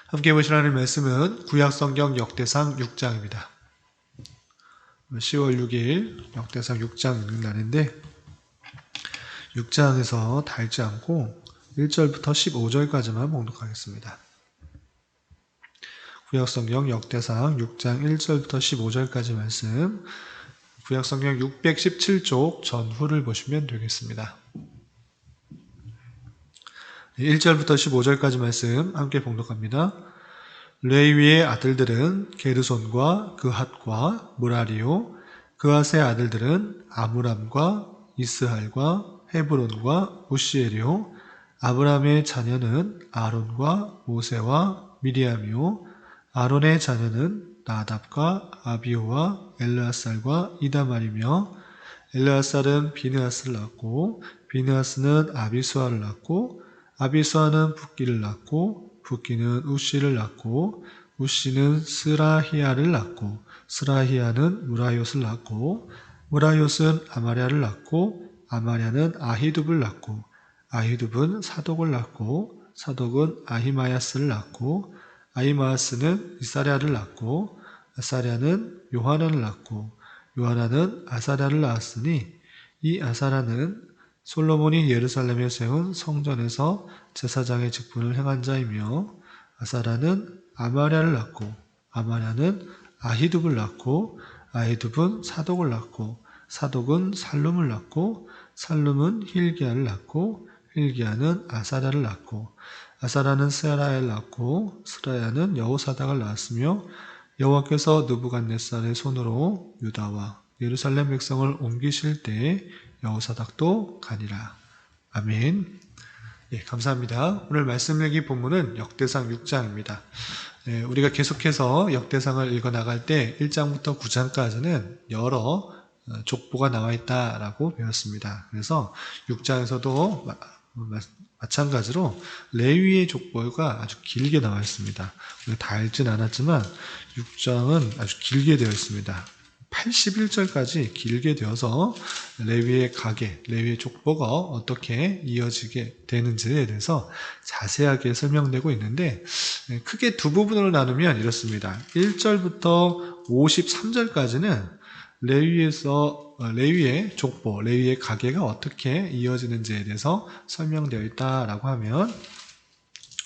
함께 보실 하나님의 말씀은 구약성경 역대상 6장입니다. 10월 6일 역대상 6장 읽는 날인데 6장에서 다 읽지 않고 1절부터 15절까지만 봉독하겠습니다. 구약성경 역대상 6장 1절부터 15절까지 말씀, 구약성경 617쪽 전후를 보시면 되겠습니다. 1절부터 15절까지 말씀 함께 봉독합니다. 레위의 아들들은 게르손과 그핫과 무라리요, 그핫의 아들들은 아므람과 이스할과 헤브론과 우시엘이요, 아브람의 자녀는 아론과 모세와 미리암이요, 아론의 자녀는 나답과 아비후와 엘르아살과 이다말이며, 엘르아살은 비느하스를 낳고 비느하스는 아비수아를 낳고 아비수아는 붓기를 낳고 붓기는 우시를 낳고 우시는 스라히아를 낳고 스라히아는 무라요스를 낳고 무라요스는 아마랴를 낳고 아마랴는 아히둡을 낳고 아히둡은 사독을 낳고 사독은 아히마야스를 낳고 아히마야스는 이사랴를 낳고 아사랴는 요하나를 낳고 요하나는 아사랴를 낳았으니 이 아사랴는 솔로몬이 예루살렘에 세운 성전에서 제사장의 직분을 행한 자이며 아사랴는 아마랴를 낳고 아마랴는 아히둡을 낳고 아히둡은 사독을 낳고 사독은 살룸을 낳고 살룸은 힐기야를 낳고 힐기야는 아사랴를 낳고 아사랴는 스라야를 낳고 스라야는 여호사닥을 낳았으며 여호와께서 느부갓네살의 손으로 유다와 예루살렘 백성을 옮기실 때에 여호사닥도 가니라. 아멘. 예, 감사합니다. 오늘 말씀 읽기 본문은 역대상 6장입니다. 우리가 계속해서 역대상을 읽어나갈 때 1장부터 9장까지는 여러 족보가 나와 있다라고 배웠습니다. 그래서 6장에서도 마찬가지로 레위의 족보가 아주 길게 나와 있습니다. 다 읽진 않았지만 6장은 아주 길게 되어 있습니다. 81절까지 길게 되어서 레위의 가계, 레위의 족보가 어떻게 이어지게 되는지에 대해서 자세하게 설명되고 있는데 크게 두 부분으로 나누면 이렇습니다. 1절부터 53절까지는 레위의 족보, 레위의 가계가 어떻게 이어지는지에 대해서 설명되어 있다라고 하면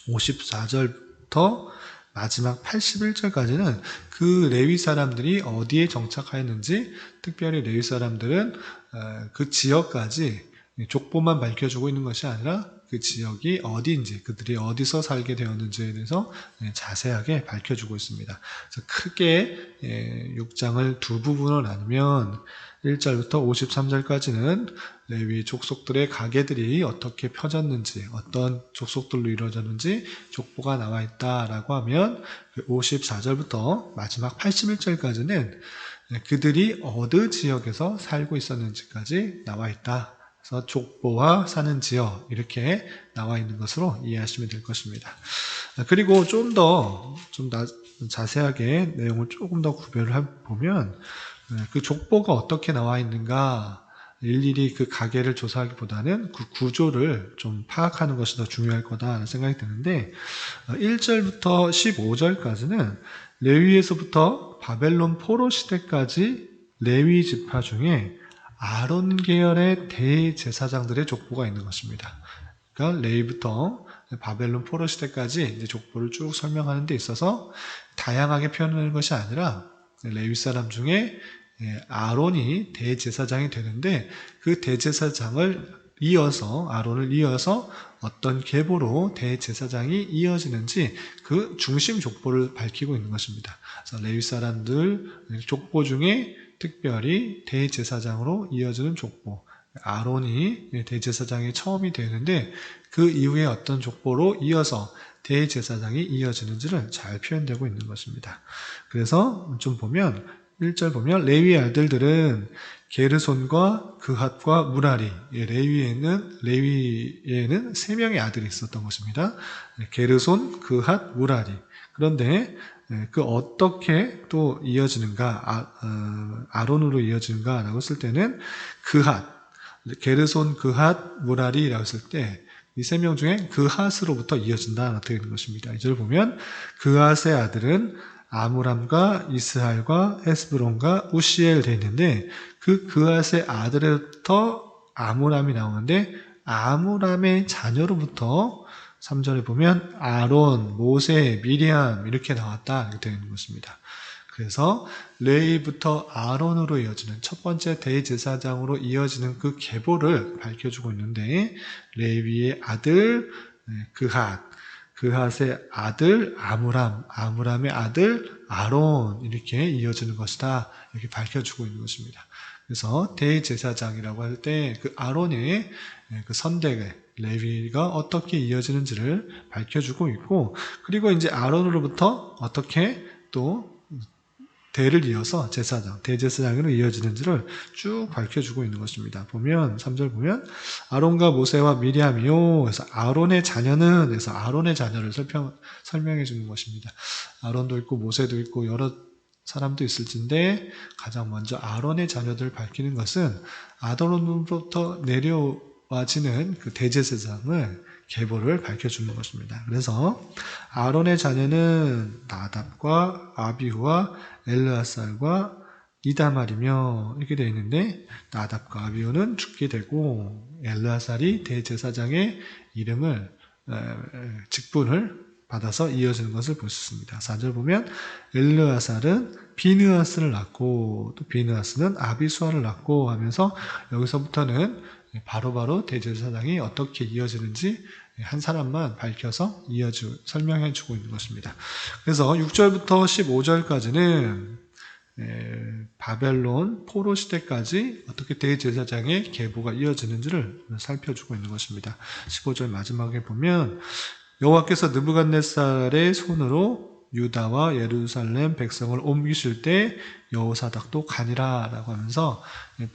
54절부터 마지막 81절까지는 그 레위 사람들이 어디에 정착하였는지, 특별히 레위 사람들은 그 지역까지 족보만 밝혀주고 있는 것이 아니라 그 지역이 어디인지, 그들이 어디서 살게 되었는지에 대해서 자세하게 밝혀주고 있습니다. 그래서 크게 6장을 두 부분으로 나누면 1절부터 53절까지는 레위 족속들의 가계들이 어떻게 펴졌는지, 어떤 족속들로 이루어졌는지 족보가 나와 있다라고 하면 54절부터 마지막 81절까지는 그들이 어느 지역에서 살고 있었는지까지 나와 있다. 그래서 족보와 사는 지역 이렇게 나와 있는 것으로 이해하시면 될 것입니다. 그리고 좀 자세하게 내용을 조금 더 구별을 보면 그 족보가 어떻게 나와 있는가 일일이 그 가계를 조사하기보다는 그 구조를 좀 파악하는 것이 더 중요할 거다라는 생각이 드는데 1절부터 15절까지는 레위에서부터 바벨론 포로 시대까지 레위 지파 중에 아론 계열의 대제사장들의 족보가 있는 것입니다. 그러니까 레위부터 바벨론 포로 시대까지 이제 족보를 쭉 설명하는 데 있어서 다양하게 표현하는 것이 아니라 레위 사람 중에 아론이 대제사장이 되는데 그 대제사장을 아론을 이어서 어떤 계보로 대제사장이 이어지는지 그 중심 족보를 밝히고 있는 것입니다. 그래서 레위 사람들 족보 중에 특별히 대제사장으로 이어지는 족보, 아론이 대제사장이 처음이 되는데 그 이후에 어떤 족보로 이어서 대제사장이 이어지는지를 잘 표현되고 있는 것입니다. 그래서 좀 보면 1절 보면 레위의 아들들은 게르손과 그핫과 무라리, 레위에는 3명의 아들이 있었던 것입니다. 게르손, 그핫, 무라리. 그런데 그 어떻게 또 이어지는가, 아론으로 이어지는가라고 했을 때는 그핫, 게르손, 그핫, 무라리라고 했을 때 이 세 명 중에 그핫으로부터 이어진다 나타있는 것입니다. 이절 보면 그핫의 아들은 아므람과 이스할과 헤스브론과 우시엘 되어 있는데 그 그핫의 아들부터 아므람이 나오는데 아므람의 자녀로부터 3절에 보면 아론, 모세, 미리암 이렇게 나왔다 이렇게 되어 있는 것입니다. 그래서 레위부터 아론으로 이어지는 첫 번째 대제사장으로 이어지는 그 계보를 밝혀주고 있는데 레위의 아들 그핫, 그핫의 아들 아므람, 아므람의 아들 아론 이렇게 이어지는 것이다 이렇게 밝혀주고 있는 것입니다. 그래서 대제사장이라고 할 때 그 아론의 그 선대가 레위가 어떻게 이어지는지를 밝혀주고 있고 그리고 이제 아론으로부터 어떻게 또 대를 이어서 제사장, 대제사장으로 이어지는지를 쭉 밝혀주고 있는 것입니다. 보면 3절 보면 아론과 모세와 미리암이요. 그래서 아론의 자녀는 그래서 아론의 자녀를 설명해 주는 것입니다. 아론도 있고 모세도 있고 여러 사람도 있을진데 가장 먼저 아론의 자녀들을 밝히는 것은 아론으로부터 내려와지는 그 대제사장을 계보를 밝혀주는 것입니다. 그래서 아론의 자녀는 나답과 아비후와 엘르아살과 이다말이며 이렇게 되어 있는데 나답과 아비후는 죽게 되고 엘르아살이 대제사장의 이름을 직분을 받아서 이어지는 것을 볼 수 있습니다. 4절 보면 엘르아살은 비느하스를 낳고 또 비느하스는 아비수아를 낳고 하면서 여기서부터는 바로바로 대제사장이 어떻게 이어지는지 한 사람만 밝혀서 설명해 주고 있는 것입니다. 그래서 6절부터 15절까지는 바벨론 포로 시대까지 어떻게 대제사장의 계보가 이어지는지를 살펴주고 있는 것입니다. 15절 마지막에 보면 여호와께서 느부갓네살의 손으로 유다와 예루살렘 백성을 옮기실 때 여호사닥도 가니라 라고 하면서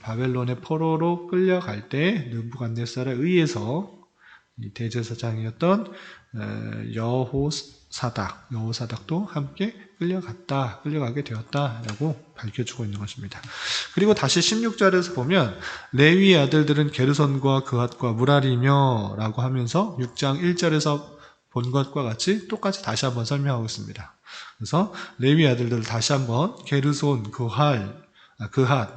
바벨론의 포로로 끌려갈 때 느부갓네살에 의해서 대제사장이었던 여호사닥도 함께 끌려가게 되었다라고 밝혀주고 있는 것입니다. 그리고 다시 16절에서 보면 레위의 아들들은 게르손과 그핫과 무라리며 라고 하면서 6장 1절에서 본 것과 같이 똑같이 다시 한번 설명하고 있습니다. 그래서 레위 아들들을 다시 한번 게르손, 그핫,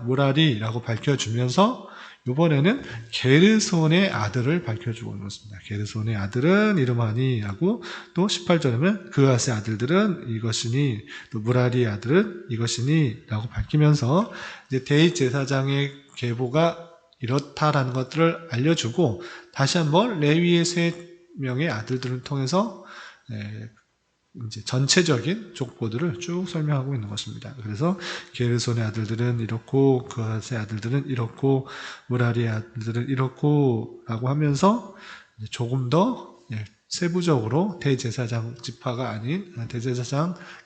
무라리라고 밝혀주면서 이번에는 게르손의 아들을 밝혀주고 있는 것입니다. 게르손의 아들은 이름하니 하고 또 18절에는 그핫의 아들들은 이것이니 또 무라리의 아들은 이것이니 라고 밝히면서 이제 대제사장의 계보가 이렇다라는 것들을 알려주고 다시 한번 레위의 세 명의 아들들을 통해서 이제 전체적인 족보들을 쭉 설명하고 있는 것입니다. 그래서 게르손의 아들들은 이렇고 그핫의 아들들은 이렇고 무라리의 아들들은 이렇고 라고 하면서 조금 더 세부적으로 대제사장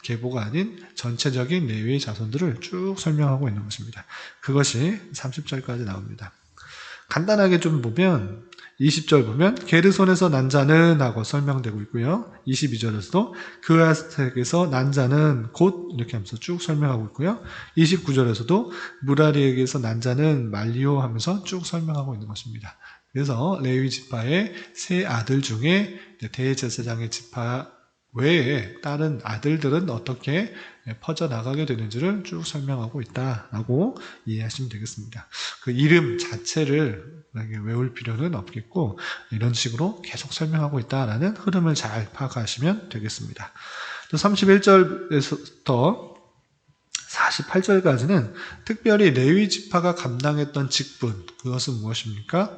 계보가 아닌 전체적인 레위의 자손들을 쭉 설명하고 있는 것입니다. 그것이 30절까지 나옵니다. 간단하게 좀 보면 20절 보면 게르손에서 난 자는 하고 설명되고 있고요. 22절에서도 그핫에게서 난 자는 곧 이렇게 하면서 쭉 설명하고 있고요. 29절에서도 무라리에게서 난 자는 말리오 하면서 쭉 설명하고 있는 것입니다. 그래서 레위 지파의 세 아들 중에 대제사장의 지파 외에 다른 아들들은 어떻게 퍼져나가게 되는지를 쭉 설명하고 있다라고 이해하시면 되겠습니다. 그 이름 자체를 외울 필요는 없겠고 이런 식으로 계속 설명하고 있다라는 흐름을 잘 파악하시면 되겠습니다. 또 31절에서부터 48절까지는 특별히 레위 지파가 감당했던 직분, 그것은 무엇입니까?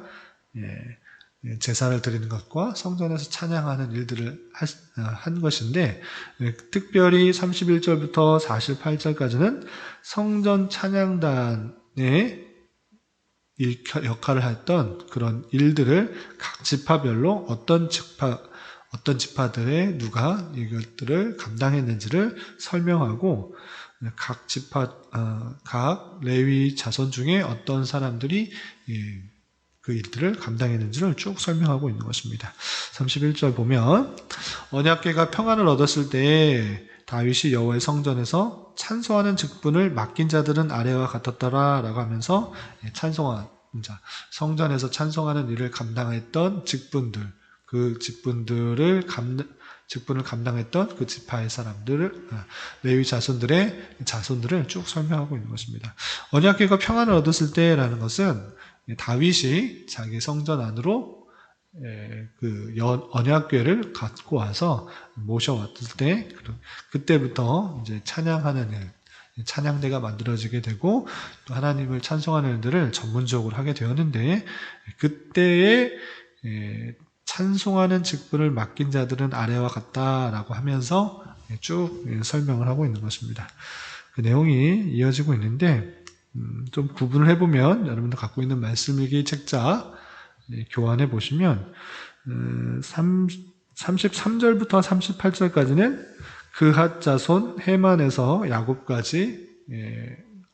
제사를 드리는 것과 성전에서 찬양하는 일들을 한 것인데 특별히 31절부터 48절까지는 성전 찬양단의 역할을 했던 그런 일들을 각 지파별로 어떤 지파들의 누가 이것들을 감당했는지를 설명하고 각 레위 자손 중에 어떤 사람들이 그 일들을 감당했는지를 쭉 설명하고 있는 것입니다. 31절 보면 언약궤가 평안을 얻었을 때 다윗이 여호와의 성전에서 찬송하는 직분을 맡긴 자들은 아래와 같았더라 라고 하면서 찬송한 자, 성전에서 찬송하는 일을 감당했던 직분들 그 직분을 감당했던 그 지파의 사람들을, 레위 자손들을 쭉 설명하고 있는 것입니다. 언약궤가 평안을 얻었을 때라는 것은 다윗이 자기 성전 안으로 그 언약궤를 갖고 와서 모셔왔을 때, 그때부터 이제 찬양하는 일, 찬양대가 만들어지게 되고 또 하나님을 찬송하는 일들을 전문적으로 하게 되었는데, 그때의 찬송하는 직분을 맡긴 자들은 아래와 같다라고 하면서 쭉 설명을 하고 있는 것입니다. 그 내용이 이어지고 있는데, 좀 구분을 해보면 여러분들 갖고 있는 말씀일기 책자 교환해 보시면 33절부터 38절까지는 그핫 자손 헤만에서 야곱까지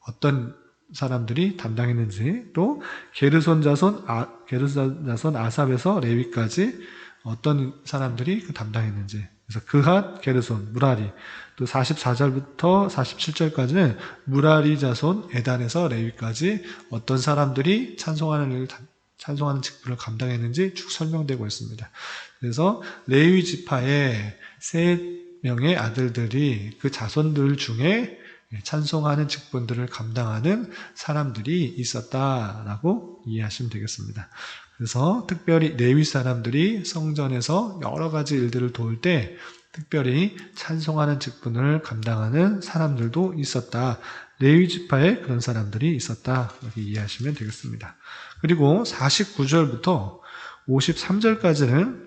어떤 사람들이 담당했는지, 또 게르손 자손 아삽에서 레위까지 어떤 사람들이 담당했는지, 그래서 그핫, 게르손, 무라리, 또 44절부터 47절까지는 무라리 자손 에단에서 레위까지 어떤 사람들이 찬송하는 직분을 감당했는지 쭉 설명되고 있습니다. 그래서 레위 지파의 3명의 아들들이 그 자손들 중에 찬송하는 직분들을 감당하는 사람들이 있었다라고 이해하시면 되겠습니다. 그래서 특별히 레위 사람들이 성전에서 여러 가지 일들을 도울 때 특별히 찬송하는 직분을 감당하는 사람들도 있었다. 레위 지파에 그런 사람들이 있었다. 이렇게 이해하시면 되겠습니다. 그리고 49절부터 53절까지는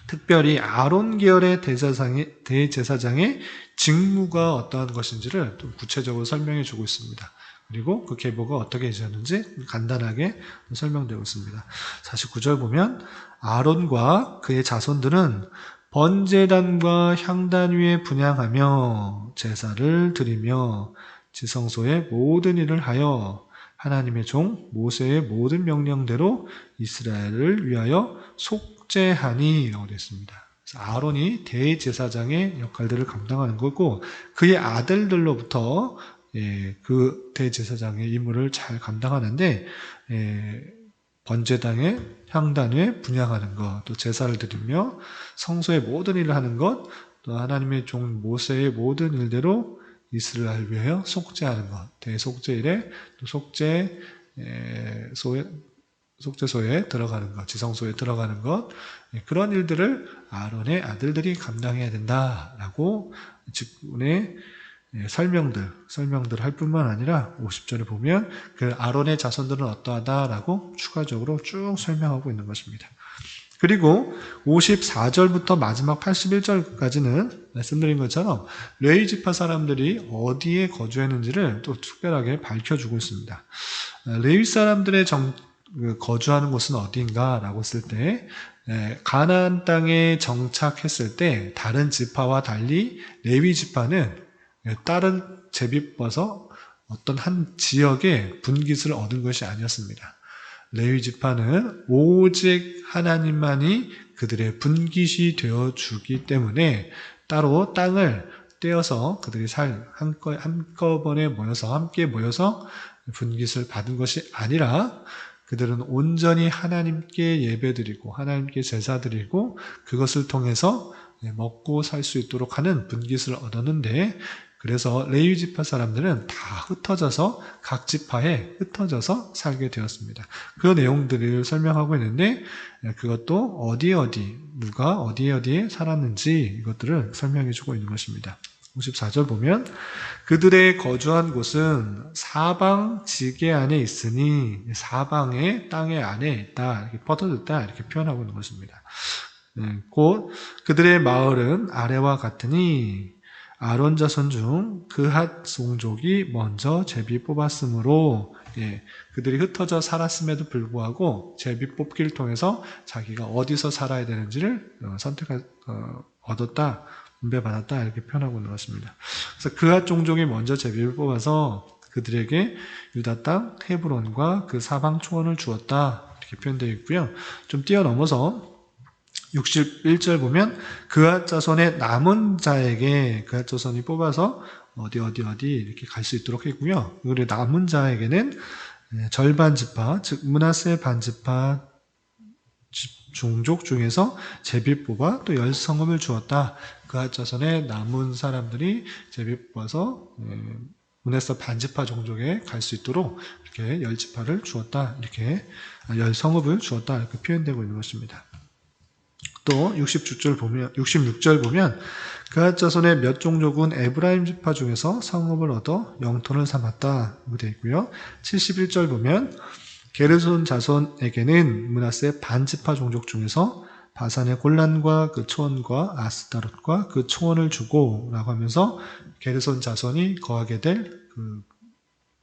특별히 아론 계열의 대제사장의 직무가 어떠한 것인지를 좀 구체적으로 설명해 주고 있습니다. 그리고 그 계보가 어떻게 이루어졌는지 간단하게 설명되고 있습니다. 49절 보면 아론과 그의 자손들은 번제단과 향단 위에 분향하며 제사를 드리며 지성소의 모든 일을 하여 하나님의 종 모세의 모든 명령대로 이스라엘을 위하여 속죄하니 라고 되어 있습니다. 아론이 대제사장의 역할들을 감당하는 거고, 그의 아들들로부터 그 대제사장의 임무를 잘 감당하는데, 번제단의 향단에 분향하는 것, 또 제사를 드리며 성소의 모든 일을 하는 것, 또 하나님의 종 모세의 모든 일대로 이스라엘 위하여 속죄하는 것, 대속죄일에 또 속죄소에 들어가는 것, 지성소에 들어가는 것, 그런 일들을 아론의 아들들이 감당해야 된다라고 직분의 설명들 할 뿐만 아니라 50절에 보면 그 아론의 자손들은 어떠하다라고 추가적으로 쭉 설명하고 있는 것입니다. 그리고 54절부터 마지막 81절까지는 말씀드린 것처럼 레위 지파 사람들이 어디에 거주했는지를 또 특별하게 밝혀주고 있습니다. 레위 사람들의 거주하는 곳은 어디인가라고 했을 때, 가나안 땅에 정착했을 때 다른 지파와 달리 레위 지파는 다른 제비뽑아서 어떤 한 지역의 분깃을 얻은 것이 아니었습니다. 레위 지파는 오직 하나님만이 그들의 분깃이 되어주기 때문에 따로 땅을 떼어서 그들이 한꺼번에 함께 모여서 분깃을 받은 것이 아니라, 그들은 온전히 하나님께 예배드리고 하나님께 제사드리고 그것을 통해서 먹고 살 수 있도록 하는 분깃을 얻었는데, 그래서 레위 지파 사람들은 다 흩어져서 각 지파에 흩어져서 살게 되었습니다. 그 내용들을 설명하고 있는데, 그것도 누가 어디에 살았는지 이것들을 설명해 주고 있는 것입니다. 54절 보면 그들의 거주한 곳은 사방 지게 안에 있으니, 사방의 땅의 안에 있다, 이렇게 뻗어졌다, 이렇게 표현하고 있는 것입니다. 곧 그들의 마을은 아래와 같으니 아론 자손 중 그핫 종족이 먼저 제비 뽑았으므로, 그들이 흩어져 살았음에도 불구하고 제비 뽑기를 통해서 자기가 어디서 살아야 되는지를 얻었다, 분배받았다, 이렇게 표현하고 있는 것입니다. 그래서 그핫 종족이 먼저 제비를 뽑아서 그들에게 유다 땅 헤브론과 그 사방 초원을 주었다, 이렇게 표현되어 있고요. 좀 뛰어넘어서 61절 보면 그핫 자손의 남은 자에게, 그핫 자손이 뽑아서 어디 이렇게 갈 수 있도록 했고요. 그리고 남은 자에게는 절반 지파, 즉 므낫세 반지파 종족 중에서 제비 뽑아 또 10성읍을 주었다. 그앗 자손의 남은 사람들이 제비 뽑아서 문에서 반지파 종족에 갈 수 있도록 이렇게 10지파를 주었다. 이렇게 10성읍을 주었다. 이렇게 표현되고 있는 것입니다. 또 66절 보면 그앗 자손의 몇 종족은 에브라임 지파 중에서 성읍을 얻어 영토를 삼았다. 이렇게 되어 있고요. 71절 보면 게르손 자손에게는 므낫세 반지파 종족 중에서 바산의 골란과 그 초원과 아스타롯과 그 초원을 주고 라고 하면서 게르손 자손이 거하게 될 그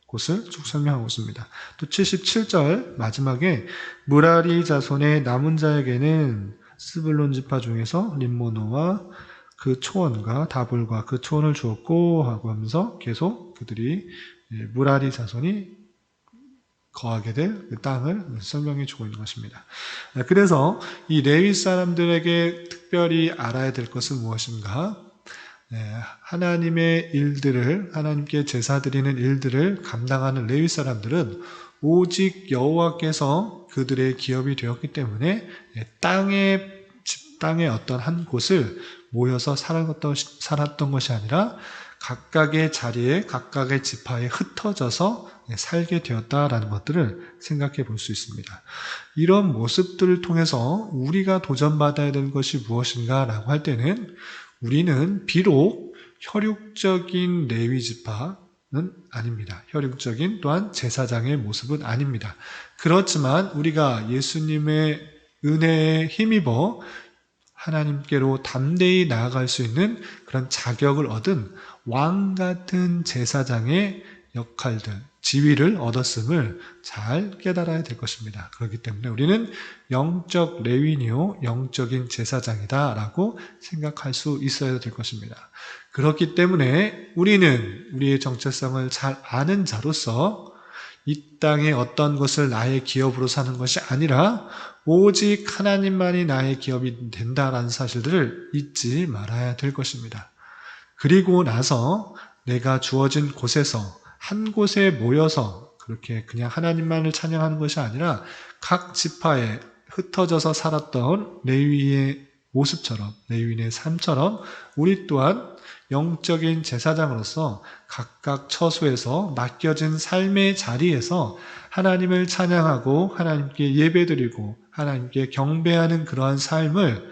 곳을 쭉 설명하고 있습니다. 또 77절 마지막에 무라리 자손의 남은 자에게는 스불론 지파 중에서 림모노와 그 초원과 다볼과 그 초원을 주었고 하고 하면서 계속 그들이 무라리 자손이 거하게 될 땅을 설명해 주고 있는 것입니다. 그래서 이 레위 사람들에게 특별히 알아야 될 것은 무엇인가? 하나님의 일들을, 하나님께 제사 드리는 일들을 감당하는 레위 사람들은 오직 여호와께서 그들의 기업이 되었기 때문에 땅의 어떤 한 곳을 모여서 살았던 것이 아니라 각각의 자리에 각각의 지파에 흩어져서 살게 되었다라는 것들을 생각해 볼 수 있습니다. 이런 모습들을 통해서 우리가 도전받아야 되는 것이 무엇인가 라고 할 때는 우리는 비록 혈육적인 레위 지파는 아닙니다. 혈육적인 또한 제사장의 모습은 아닙니다. 그렇지만 우리가 예수님의 은혜에 힘입어 하나님께로 담대히 나아갈 수 있는 그런 자격을 얻은 왕 같은 제사장의 역할들, 지위를 얻었음을 잘 깨달아야 될 것입니다. 그렇기 때문에 우리는 영적 레위니요, 영적인 제사장이다 라고 생각할 수 있어야 될 것입니다. 그렇기 때문에 우리는 우리의 정체성을 잘 아는 자로서 이 땅에 어떤 것을 나의 기업으로 사는 것이 아니라 오직 하나님만이 나의 기업이 된다라는 사실들을 잊지 말아야 될 것입니다. 그리고 나서 내가 주어진 곳에서 한 곳에 모여서 그렇게 그냥 하나님만을 찬양하는 것이 아니라 각 지파에 흩어져서 살았던 레위의 모습처럼, 레위인의 삶처럼 우리 또한 영적인 제사장으로서 각각 처소에서 맡겨진 삶의 자리에서 하나님을 찬양하고 하나님께 예배드리고 하나님께 경배하는 그러한 삶을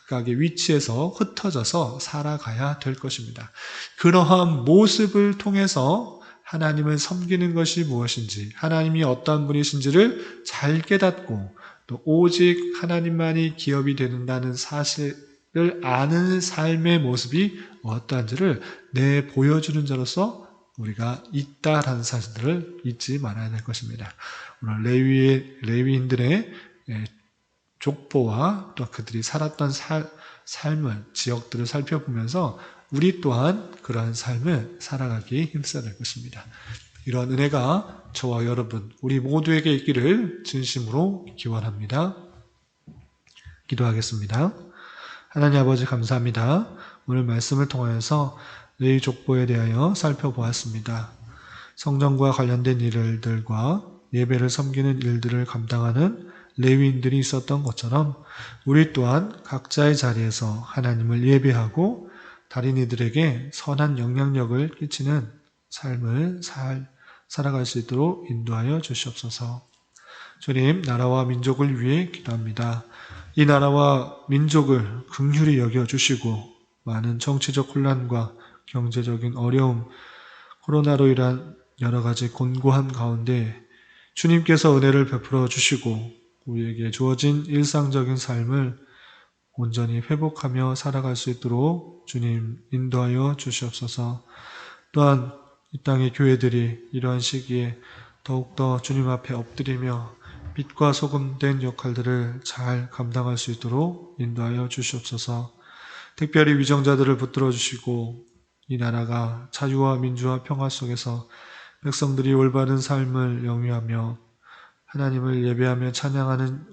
각각의 위치에서 흩어져서 살아가야 될 것입니다. 그러한 모습을 통해서 하나님을 섬기는 것이 무엇인지, 하나님이 어떠한 분이신지를 잘 깨닫고 또 오직 하나님만이 기업이 된다는 사실을 아는 삶의 모습이 어떠한지를 보여주는 자로서 우리가 있다라는 사실들을 잊지 말아야 될 것입니다. 오늘 레위인들의 족보와 또 그들이 살았던 삶을, 지역들을 살펴보면서 우리 또한 그러한 삶을 살아가기 힘써야 될 것입니다. 이러한 은혜가 저와 여러분, 우리 모두에게 있기를 진심으로 기원합니다. 기도하겠습니다. 하나님 아버지 감사합니다. 오늘 말씀을 통하여서 레위 족보에 대하여 살펴보았습니다. 성전과 관련된 일들과 예배를 섬기는 일들을 감당하는 레위인들이 있었던 것처럼 우리 또한 각자의 자리에서 하나님을 예배하고 다른 이들에게 선한 영향력을 끼치는 삶을 살아갈 수 있도록 인도하여 주시옵소서. 주님, 나라와 민족을 위해 기도합니다. 이 나라와 민족을 긍휼히 여겨주시고 많은 정치적 혼란과 경제적인 어려움, 코로나로 인한 여러 가지 곤고한 가운데 주님께서 은혜를 베풀어 주시고 우리에게 주어진 일상적인 삶을 온전히 회복하며 살아갈 수 있도록 주님 인도하여 주시옵소서. 또한 이 땅의 교회들이 이러한 시기에 더욱더 주님 앞에 엎드리며 빛과 소금 된 역할들을 잘 감당할 수 있도록 인도하여 주시옵소서. 특별히 위정자들을 붙들어 주시고 이 나라가 자유와 민주와 평화 속에서 백성들이 올바른 삶을 영위하며 하나님을 예배하며 찬양하는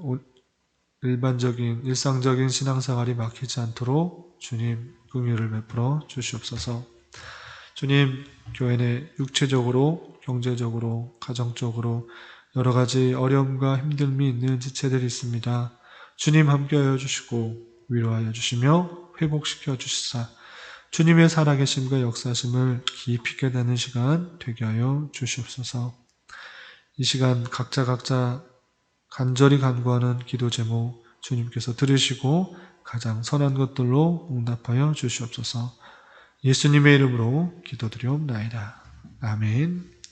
일반적인 일상적인 신앙생활이 막히지 않도록 주님 긍휼을 베풀어 주시옵소서. 주님, 교회 내 육체적으로, 경제적으로, 가정적으로 여러 가지 어려움과 힘듦이 있는 지체들이 있습니다. 주님 함께하여 주시고 위로하여 주시며 회복시켜 주시사 주님의 살아계심과 역사심을 깊이 깨닫는 시간 되게 하여 주시옵소서. 이 시간 각자 간절히 간구하는 기도 제목 주님께서 들으시고 가장 선한 것들로 응답하여 주시옵소서. 예수님의 이름으로 기도드리옵나이다. 아멘.